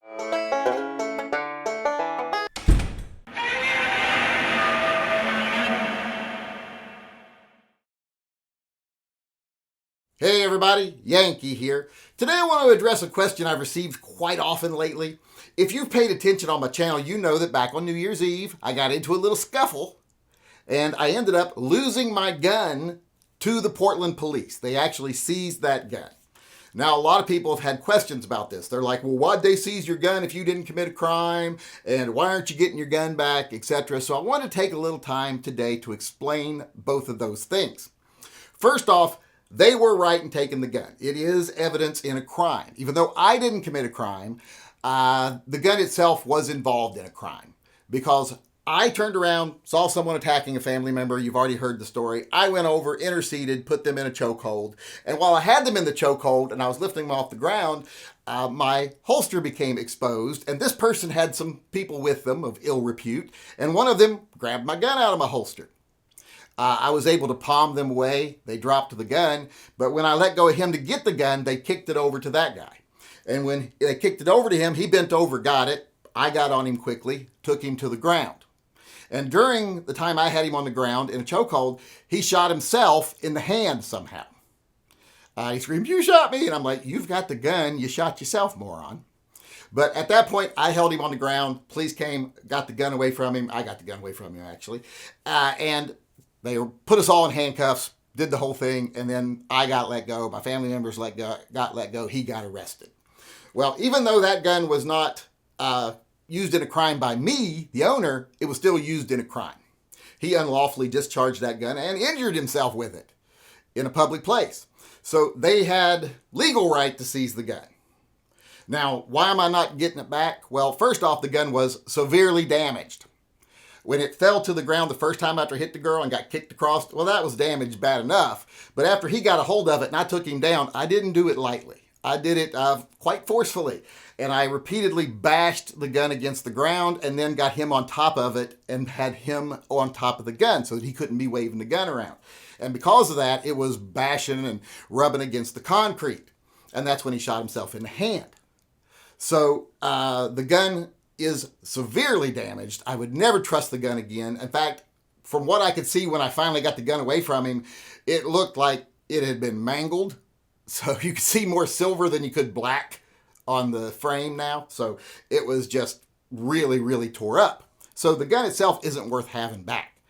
Hey everybody, Yankee here. Today I want to address a question I've received quite often lately. If you've paid attention on my channel, you know that back on New Year's Eve, I got into a little scuffle and I ended up losing my gun to the Portland police. They actually seized that gun. Now, a lot of people have had questions about this. They're like, well, why'd they seize your gun if you didn't commit a crime? And why aren't you getting your gun back, etc.? So I want to take a little time today to explain both of those things. First off, they were right in taking the gun. It is evidence in a crime. Even though I didn't commit a crime, the gun itself was involved in a crime because I turned around, saw someone attacking a family member. You've already heard the story. I went over, interceded, put them in a chokehold. And while I had them in the chokehold and I was lifting them off the ground, my holster became exposed. And this person had some people with them of ill repute. And one of them grabbed my gun out of my holster. I was able to palm them away. They dropped the gun. But when I let go of him to get the gun, they kicked it over to that guy. And when they kicked it over to him, he bent over, got it. I got on him quickly, took him to the ground. And during the time I had him on the ground in a chokehold, he shot himself in the hand somehow. He screamed, "You shot me!" And I'm like, "You've got the gun. You shot yourself, moron." But at that point, I held him on the ground. Police came, got the gun away from him. I got the gun away from him, actually. And they put us all in handcuffs, did the whole thing, and then I got let go. My family members got let go. He got arrested. Well, even though that gun was not used in a crime by me, the owner, it was still used in a crime. He unlawfully discharged that gun and injured himself with it in a public place. So they had legal right to seize the gun. Now, why am I not getting it back? Well, first off, the gun was severely damaged. When it fell to the ground the first time after it hit the girl and got kicked across, well, that was damaged bad enough. But after he got a hold of it and I took him down, I didn't do it lightly. I did it quite forcefully. And I repeatedly bashed the gun against the ground and then got him on top of it and had him on top of the gun so that he couldn't be waving the gun around. And because of that, it was bashing and rubbing against the concrete. And that's when he shot himself in the hand. So the gun is severely damaged. I would never trust the gun again. In fact, from what I could see when I finally got the gun away from him, it looked like it had been mangled. So you could see more silver than you could black on the frame now. So it was just really, really tore up. So the gun itself isn't worth having back.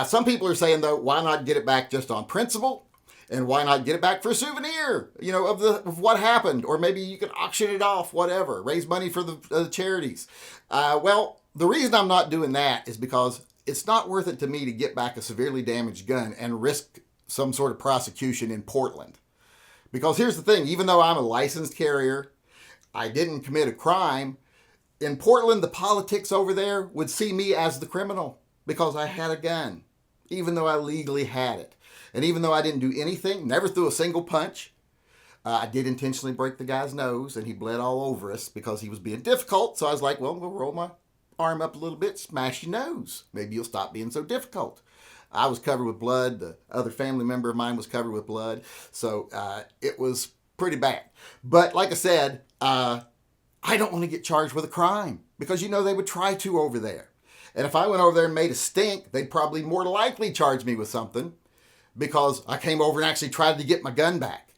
Some people are saying, though, why not get it back just on principle? And why not get it back for a souvenir, of what happened? Or maybe you can auction it off, whatever, raise money for the charities. Well, the reason I'm not doing that is because it's not worth it to me to get back a severely damaged gun and risk some sort of prosecution in Portland. Because here's the thing, even though I'm a licensed carrier, I didn't commit a crime. In Portland, the politics over there would see me as the criminal because I had a gun, even though I legally had it. And even though I didn't do anything, never threw a single punch, I did intentionally break the guy's nose and he bled all over us because he was being difficult. So I was like, well, we'll roll my arm up a little bit, smash your nose. Maybe you'll stop being so difficult. I was covered with blood. The other family member of mine was covered with blood. So it was pretty bad. But like I said, I don't want to get charged with a crime because, they would try to over there. And if I went over there and made a stink, they'd probably more likely charge me with something because I came over and actually tried to get my gun back.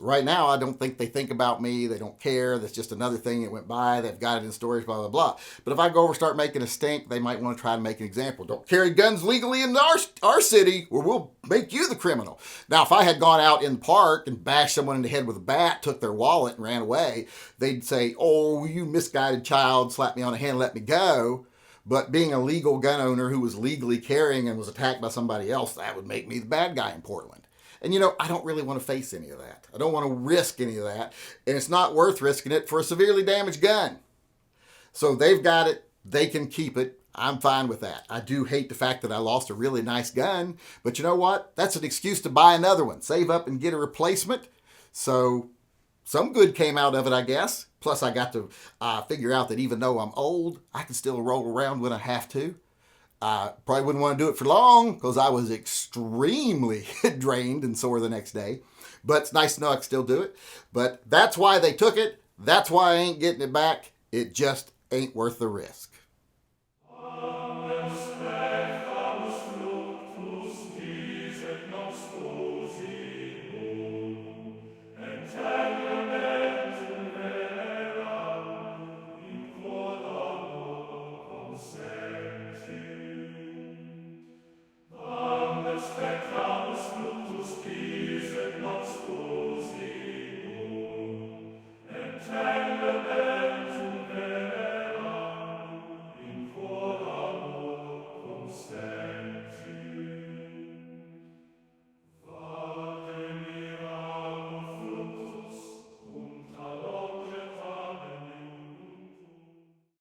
Right now, I don't think they think about me. They don't care. That's just another thing that went by. They've got it in storage, blah, blah, blah. But if I go over and start making a stink, they might want to try to make an example. Don't carry guns legally in our city or we'll make you the criminal. Now, if I had gone out in the park and bashed someone in the head with a bat, took their wallet and ran away, they'd say, "Oh, you misguided child, slap me on the hand, let me go." But being a legal gun owner who was legally carrying and was attacked by somebody else, that would make me the bad guy in Portland. And I don't really want to face any of that. I don't want to risk any of that. And it's not worth risking it for a severely damaged gun. So they've got it. They can keep it. I'm fine with that. I do hate the fact that I lost a really nice gun. But you know what? That's an excuse to buy another one. Save up and get a replacement. So some good came out of it, I guess. Plus, I got to figure out that even though I'm old, I can still roll around when I have to. Probably wouldn't want to do it for long because I was extremely drained and sore the next day. But it's nice to know I can still do it. But that's why they took it. That's why I ain't getting it back. It just ain't worth the risk.